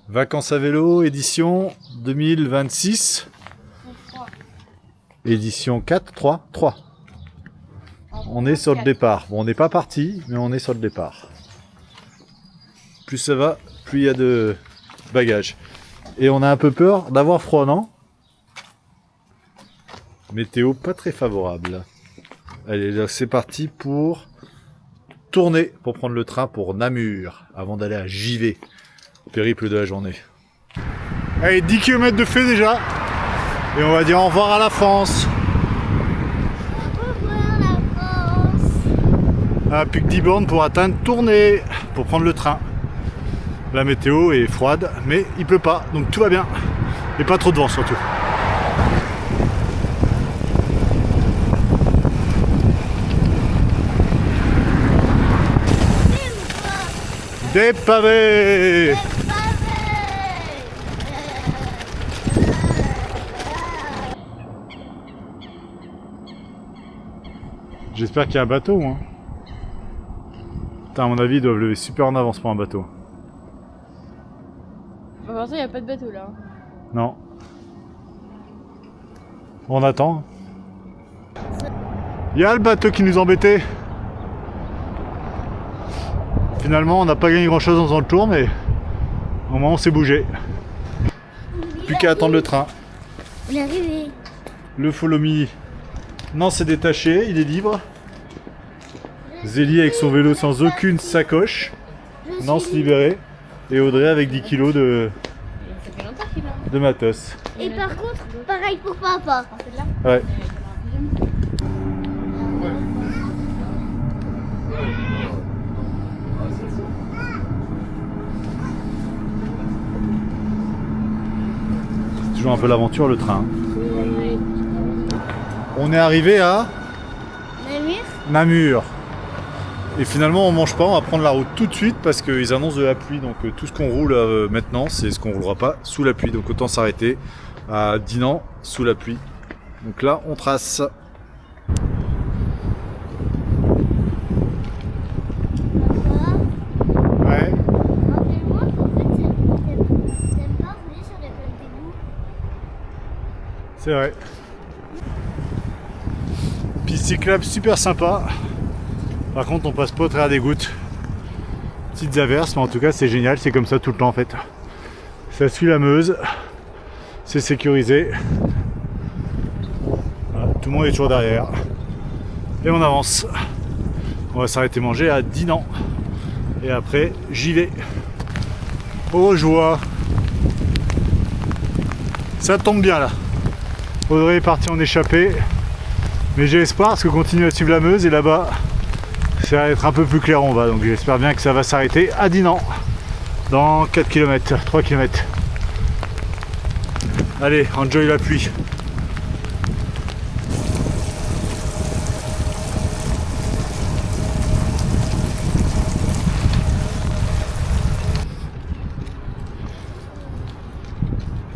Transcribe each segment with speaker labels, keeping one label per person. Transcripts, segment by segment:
Speaker 1: Vacances à vélo, édition 2026. Édition 4, 3, 3. On est sur le départ. Bon, on n'est pas parti, mais on est sur le départ. Plus ça va, plus il y a de bagages. Et on a un peu peur d'avoir froid, non? Météo pas très favorable. Allez, là, c'est parti pour tourner, pour prendre le train pour Namur, avant d'aller à Givet. Périple de la journée. Allez, 10 km de fait déjà. Et on va dire au revoir à la France.
Speaker 2: Au revoir la France.
Speaker 1: Ah, plus que 10 bornes pour atteindre Tournai, pour prendre le train. La météo est froide, mais il pleut pas, donc tout va bien. Et pas trop de vent surtout. Des pavés. J'espère qu'il y a un bateau, hein. Putain, à mon avis, ils doivent lever super en avance pour un bateau.
Speaker 3: Pour l'instant, il n'y a pas de bateau là.
Speaker 1: Non. On attend. Il y a le bateau qui nous embêtait. Finalement, on n'a pas gagné grand chose en faisant le tour, mais au moins on s'est bougé. Plus qu'à attendre le train.
Speaker 2: On est arrivé.
Speaker 1: Le Follow Me, non, c'est détaché, il est libre. Zélie avec son vélo sans aucune sacoche, non, se libérer. Et Audrey avec 10 kilos de matos.
Speaker 2: Et par contre, pareil pour papa.
Speaker 1: Ouais. C'est toujours un peu l'aventure le train. On est arrivé à
Speaker 2: Namur.
Speaker 1: Namur. Et finalement on mange pas, on va prendre la route tout de suite parce qu'ils annoncent de la pluie. Donc tout ce qu'on roule maintenant, c'est ce qu'on roulera pas sous la pluie. Donc autant s'arrêter à Dinan sous la pluie. Donc là on trace. Ouais.
Speaker 2: Rappelez-moi qu'en fait, t'aimes pas rouler sur des plaques d'égout.
Speaker 1: C'est vrai. Piste cyclable super sympa. Par contre on passe pas au travers des gouttes. Petites averses, mais en tout cas c'est génial, c'est comme ça tout le temps en fait. Ça suit la Meuse. C'est sécurisé. Voilà, tout le monde est toujours derrière. Et on avance. On va s'arrêter manger à Dinan. Et après j'y vais. Oh joie. Ça tombe bien là. Audrey est parti en échappée. Mais j'ai espoir parce qu'on continue à suivre la Meuse et là-bas ça va être un peu plus clair on va. Donc j'espère bien que ça va s'arrêter à Dinan. Dans 4 km, 3 km. Allez, enjoy la pluie.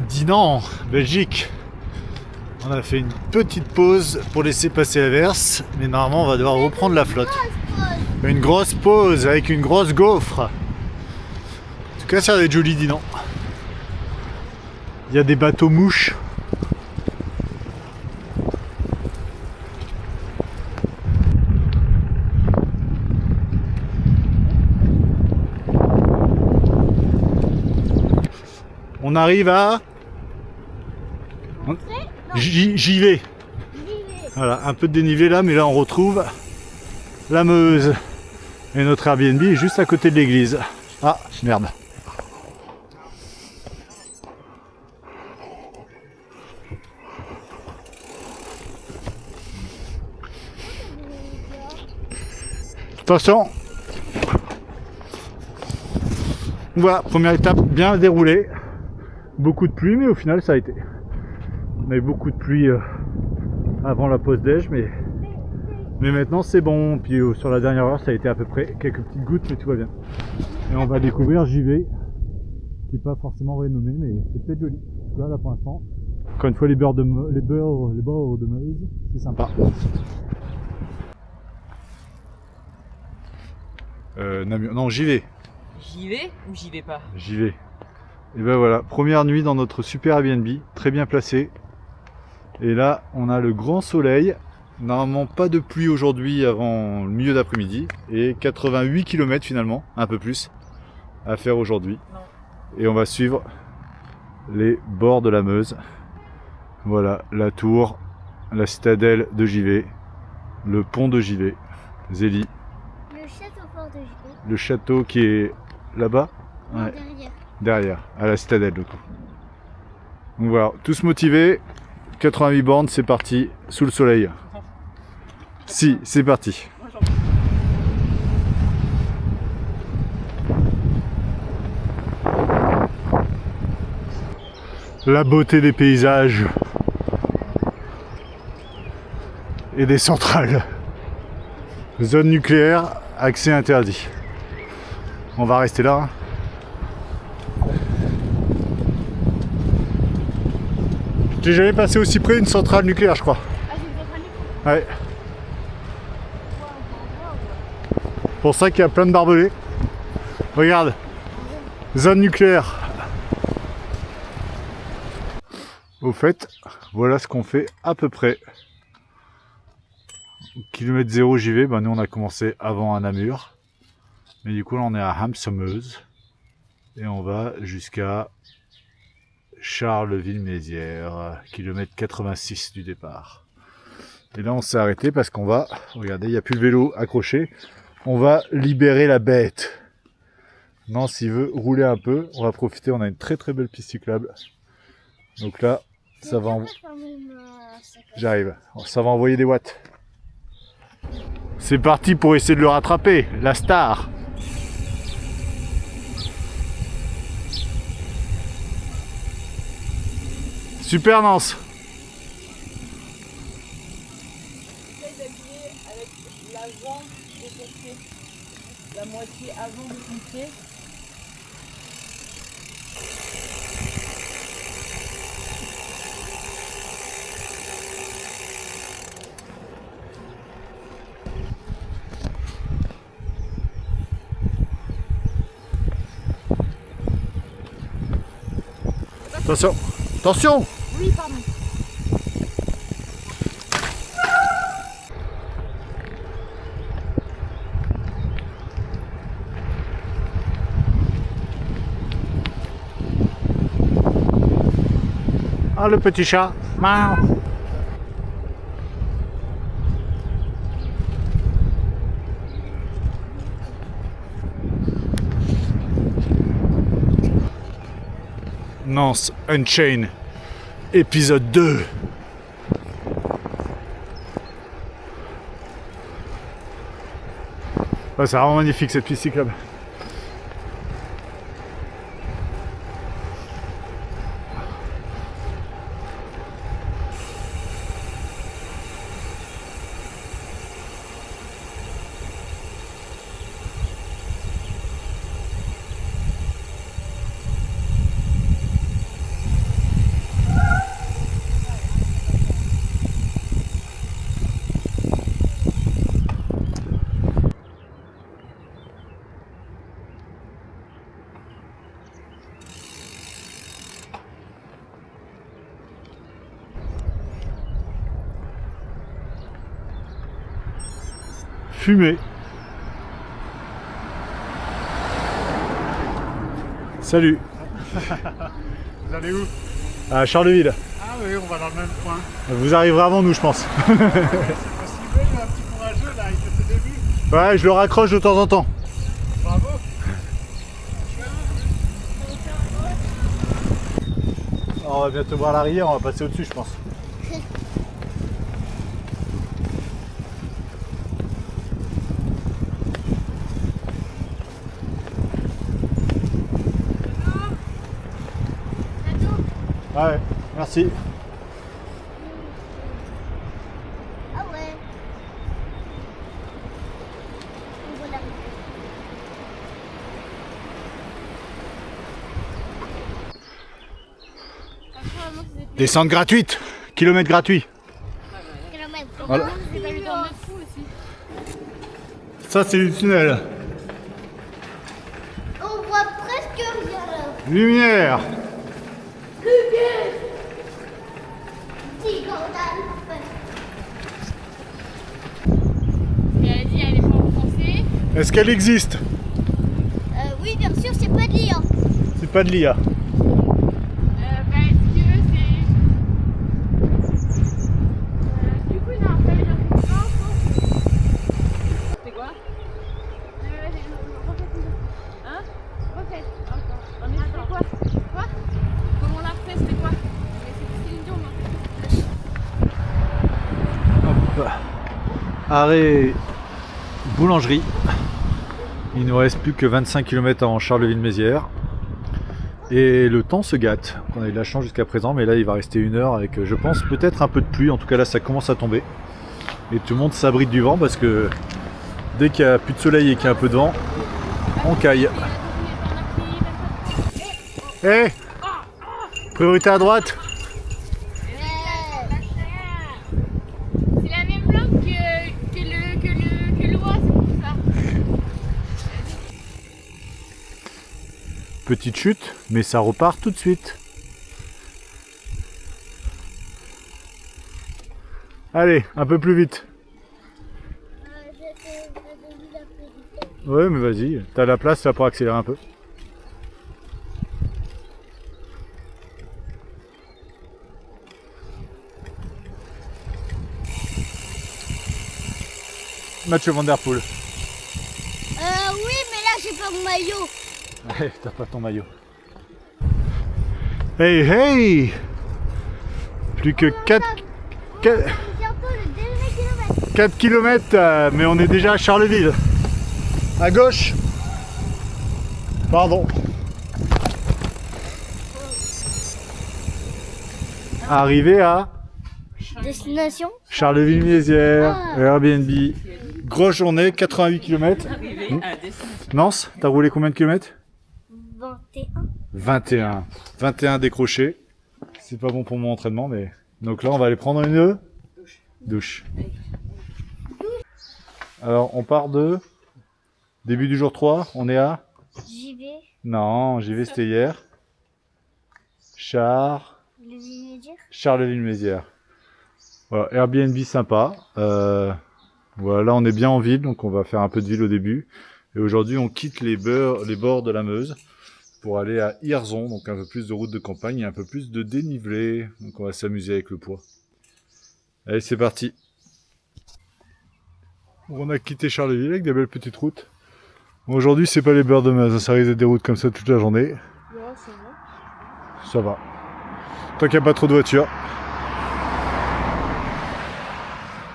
Speaker 1: Dinan, Belgique. On a fait une petite pause pour laisser passer l'averse, mais normalement on va devoir reprendre la flotte. Une grosse pause avec une grosse gaufre. En tout cas ça va être joli Dinan. Il y a des bateaux mouches. On arrive à... J'y vais. Voilà, un peu de dénivelé là, mais là on retrouve la Meuse. Et notre Airbnb est juste à côté de l'église. Ah, merde. Attention. Voilà, première étape bien déroulée. Beaucoup de pluie, mais au final ça a été. On a eu beaucoup de pluie avant la pause déj, mais maintenant c'est bon. Puis sur la dernière heure ça a été à peu près quelques petites gouttes, mais tout va bien. Et on va découvrir Givet, qui n'est pas forcément renommé, mais c'est peut-être joli. En tout cas là pour l'instant, encore une fois les bords de Meuse, c'est sympa. Namur, non Givet.
Speaker 3: J'y vais ou j'y vais pas?
Speaker 1: Givet. Et ben voilà, première nuit dans notre super Airbnb, très bien placé. Et là, on a le grand soleil. Normalement, pas de pluie aujourd'hui avant le milieu d'après-midi. Et 88 km finalement, un peu plus, à faire aujourd'hui. Et on va suivre les bords de la Meuse. Voilà, la tour, la citadelle de Givet, le pont de Givet, Zélie.
Speaker 2: Le château fort de Givet.
Speaker 1: Le château qui est là-bas,
Speaker 2: Non,
Speaker 1: ouais,
Speaker 2: derrière.
Speaker 1: derrière, à la citadelle du coup. Donc voilà, tous motivés, 88 bornes, c'est parti, sous le soleil. Si, c'est parti. La beauté des paysages et des centrales. Zone nucléaire, accès interdit. On va rester là. J'ai jamais passé aussi près d'une centrale nucléaire, je crois.
Speaker 3: Ah, c'est une centrale nucléaire.
Speaker 1: Ouais. Pour ça qu'il y a plein de barbelés. Regarde. Zone nucléaire. Au fait, voilà ce qu'on fait à peu près. Kilomètre 0 j'y vais, ben nous on a commencé avant à Namur. Mais du coup là on est à Hamse-Meuse. Et on va jusqu'à Charleville-Mézières, kilomètre 86 du départ. Et là on s'est arrêté parce qu'on va, regardez, il n'y a plus le vélo accroché. On va libérer la bête. Non, s'il veut rouler un peu, on va profiter, on a une très très belle piste cyclable. Donc là, ça va... J'arrive. Ça va envoyer des watts. C'est parti pour essayer de le rattraper, la star. Super Nance.
Speaker 3: Essaye d'appuyer avec l'avant de ton pied. La moitié avant de ton pied.
Speaker 1: Attention. Attention.
Speaker 3: Oui, pardon.
Speaker 1: Ah, le petit chat. Miaou. Nance Unchained, épisode 2. Ouais, c'est vraiment magnifique cette piste cyclable. Fumée. Salut.
Speaker 4: Vous allez où?
Speaker 1: À Charleville.
Speaker 4: Ah oui, on va dans le même coin.
Speaker 1: Vous arriverez avant nous, je pense.
Speaker 4: C'est possible, un petit courageux là, il fait ses débuts.
Speaker 1: Ouais, je le raccroche de temps en temps.
Speaker 4: Bravo.
Speaker 1: On va bientôt voir la rivière, on va passer au-dessus, je pense. Ouais, merci.
Speaker 2: Ah ouais. On voit la rivière.
Speaker 1: Descente gratuite, kilomètre gratuit.
Speaker 2: Kilomètre.
Speaker 1: Voilà.
Speaker 3: J'ai pas eu le temps de fou aussi.
Speaker 1: Ça c'est du tunnel.
Speaker 2: On voit presque rien là.
Speaker 1: Lumière.
Speaker 3: Et elle a dit elle est pas en français.
Speaker 1: Est-ce qu'elle existe?
Speaker 2: Oui, bien sûr, c'est pas de l'IA.
Speaker 1: C'est pas de l'IA.
Speaker 3: Bah est-ce que c'est. Du coup non, ça veut dire que c'est pas en français. C'est quoi? Hein? Refais. On est sur quoi? Quoi? Comment on l'a refait? C'était quoi? C'est Céline Dion, non?
Speaker 1: Hop. Arrêt boulangerie. Il nous reste plus que 25 km avant Charleville-Mézières. Et le temps se gâte. On a eu de la chance jusqu'à présent, mais là il va rester 1 heure avec, je pense, peut-être un peu de pluie. En tout cas là ça commence à tomber. Et tout le monde s'abrite du vent parce que dès qu'il n'y a plus de soleil et qu'il y a un peu de vent, on caille. Hé, priorité à droite.
Speaker 3: C'est la même langue que l'oie, c'est pour ça.
Speaker 1: Petite chute, mais ça repart tout de suite. Allez, un peu plus vite. Ouais, mais vas-y, t'as la place là pour accélérer un peu. Mathieu Van Der Poel.
Speaker 2: Oui, mais là, j'ai pas mon maillot.
Speaker 1: Ouais, t'as pas ton maillot. Hey, hey! Plus que 4
Speaker 2: Bientôt le dernier kilomètre.
Speaker 1: km, mais on est déjà à Charleville. À gauche. Pardon. Arrivé à
Speaker 2: Destination
Speaker 1: Charleville-Mézières, Airbnb. Grosse journée, 88 km. Nance, t'as roulé combien de kilomètres?
Speaker 2: 21.
Speaker 1: 21. 21 décrochés. C'est pas bon pour mon entraînement, mais... Donc là, on va aller prendre une douche. Alors, on part de... Début du jour 3, on est à...
Speaker 2: J'y vais.
Speaker 1: Non, j'y vais, c'était hier. Charleville-Mézières. Voilà, Airbnb sympa. Voilà, là on est bien en ville, donc on va faire un peu de ville au début. Et aujourd'hui, on quitte les bords de la Meuse pour aller à Hirzon, donc un peu plus de route de campagne et un peu plus de dénivelé. Donc on va s'amuser avec le poids. Allez, c'est parti. On a quitté Charleville avec des belles petites routes. Bon, aujourd'hui, c'est pas les bords de Meuse, ça risque d'être des routes comme ça toute la journée. Ça va. Tant qu'il n'y a pas trop de voitures.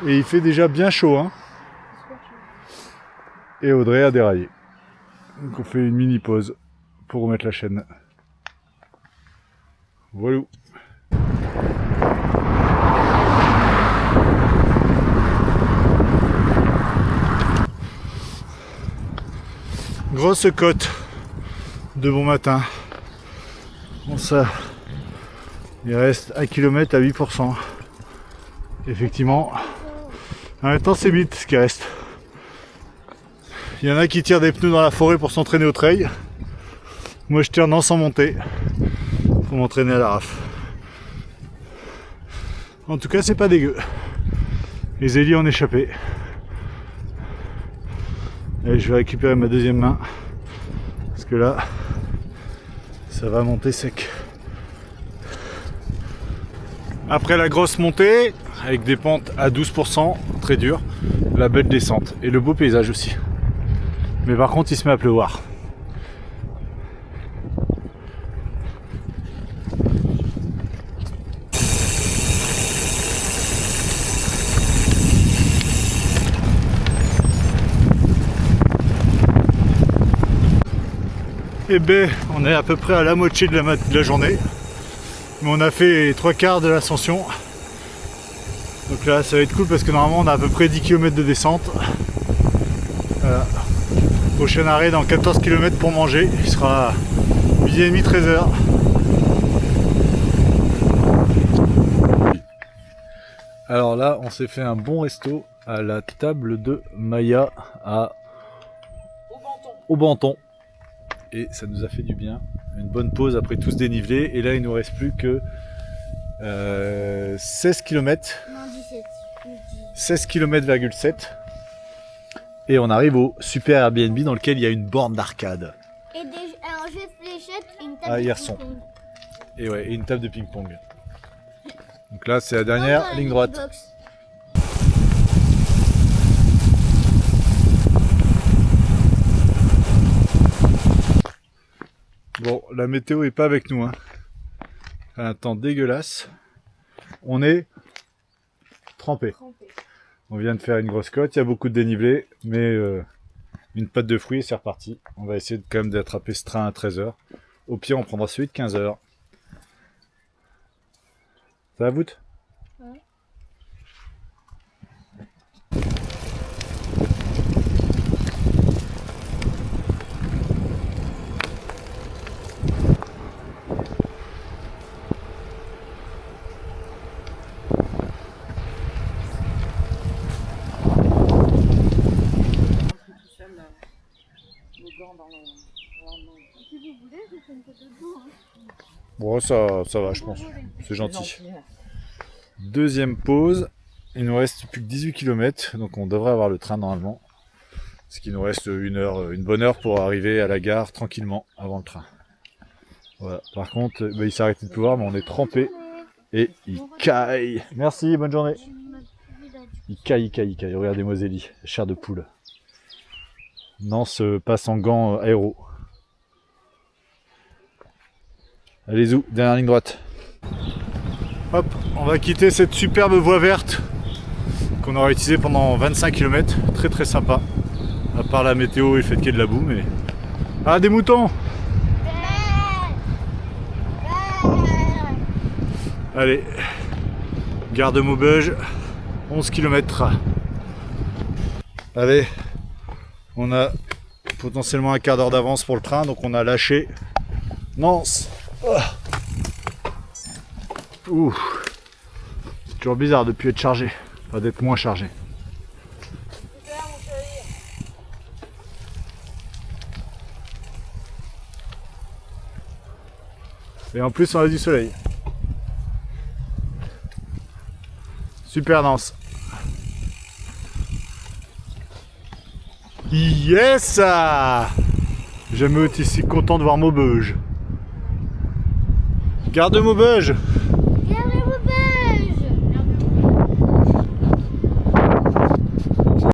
Speaker 1: Et il fait déjà bien chaud, hein. Et Audrey a déraillé. Donc on fait une mini pause pour remettre la chaîne. Voilà. Grosse côte de bon matin. Bon ça, il reste 1 km à 8%. Effectivement, en même temps c'est vite ce qui reste. Il y en a qui tirent des pneus dans la forêt pour s'entraîner au trail. Moi je tire non sans monter pour m'entraîner à la raf. En tout cas c'est pas dégueu. Les Zélie en échappé. Et je vais récupérer ma deuxième main. Parce que là, ça va monter sec. Après la grosse montée, avec des pentes à 12%, très dures, la belle descente. Et le beau paysage aussi. Mais par contre il se met à pleuvoir. Et ben on est à peu près à la moitié de la journée. Mais on a fait 3/4 de l'ascension. Donc là ça va être cool parce que normalement on a à peu près 10 km de descente. Voilà. Prochain arrêt dans 14 km pour manger. Il sera 8h30, 13h. Alors là on s'est fait un bon resto à la table de Maya au Banton. et ça nous a fait du bien. Une bonne pause après tout ce dénivelé. Et là, il nous reste plus que 16 km.
Speaker 2: Non, 17.
Speaker 1: 16 km,7. Et on arrive au super Airbnb dans lequel il y a une borne d'arcade.
Speaker 2: Et un jeu de fléchettes et une table
Speaker 1: Ah,
Speaker 2: de
Speaker 1: hier son.
Speaker 2: ping-pong.
Speaker 1: Et ouais, et une table de ping-pong. Donc là, c'est la dernière
Speaker 2: Encore la
Speaker 1: ligne droite.
Speaker 2: Xbox.
Speaker 1: Bon, la météo est pas avec nous, hein. Un temps dégueulasse. On est trempé. On vient de faire une grosse côte, il y a beaucoup de dénivelé, mais une pâte de fruits et c'est reparti. On va essayer quand même d'attraper ce train à 13h. Au pire, on prendra celui de 15h. Ça va, Bout?
Speaker 2: Ouais.
Speaker 1: Bon, ça va, je pense. C'est gentil. Deuxième pause. Il nous reste plus que 18 km, donc on devrait avoir le train normalement. Ce qui nous reste une bonne heure pour arriver à la gare tranquillement avant le train. Voilà. Par contre, il s'est arrêté de pleuvoir, mais on est trempé et il caille. Merci, bonne journée. Il caille. Regardez-moi Zélie, chair de poule. Nance passe en gants aéro. Allez, zou, dernière ligne droite. Hop, on va quitter cette superbe voie verte qu'on aura utilisée pendant 25 km. Très très sympa. À part la météo et le fait qu'il y ait de la boue, mais... Ah, des moutons! Allez, gare de Maubeuge, 11 km. Allez, on a potentiellement un quart d'heure d'avance pour le train, donc on a lâché Nance. Ouh. C'est toujours bizarre de ne plus être chargé, enfin d'être moins chargé. Et en plus on a du soleil. Super Nance. Yes! Jamais été si content de voir Maubeuge. Gare de Maubeuge.